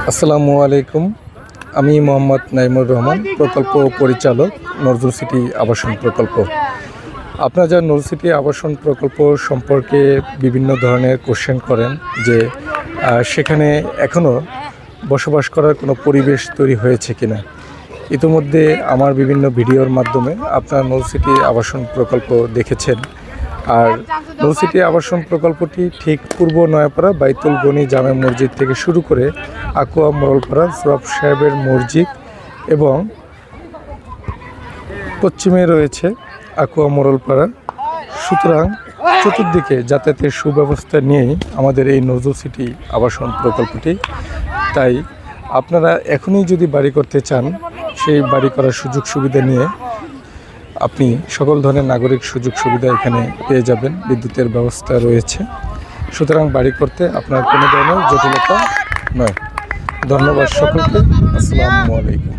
আসসালামু আলাইকুম। আমি মোহাম্মদ নাইমুর রহমান, প্রকল্প পরিচালক, নজরুল সিটি আবাসন প্রকল্প। আপনারা যারা নজরুল সিটি আবাসন প্রকল্প সম্পর্কে বিভিন্ন ধরনের কোশ্চেন করেন যে সেখানে এখনও বসবাস করার কোনো পরিবেশ তৈরি হয়েছে কিনা। ইতিমধ্যে আমার বিভিন্ন ভিডিওর মাধ্যমে আপনারা নজরুল সিটি আবাসন প্রকল্প দেখেছেন। আর নজরুল সিটি আবাসন প্রকল্পটি ঠিক পূর্ব নয়াপাড়া বাইতুল গনি জামে মসজিদ থেকে শুরু করে আকুয়া মোড়লপাড়া সরফ সাহেবের মসজিদ এবং পশ্চিমে রয়েছে আকুয়া মোড়লপাড়া। সুতরাং চতুর্দিকে যাতায়াতের সুব্যবস্থা নিয়েই আমাদের এই নজরুল সিটি আবাসন প্রকল্পটি। তাই আপনারা এখনই যদি বাড়ি করতে চান, সেই বাড়ি করার সুযোগ সুবিধা নিয়ে আপনি সকল ধরনের নাগরিক সুযোগ সুবিধা এখানে পেয়ে যাবেন। বিদ্যুতের ব্যবস্থা রয়েছে। সুতরাং বাড়ি করতে আপনার কোনো ধরনের জটিলতা নয়। ধন্যবাদ সকলকে। আসসালামু আলাইকুম।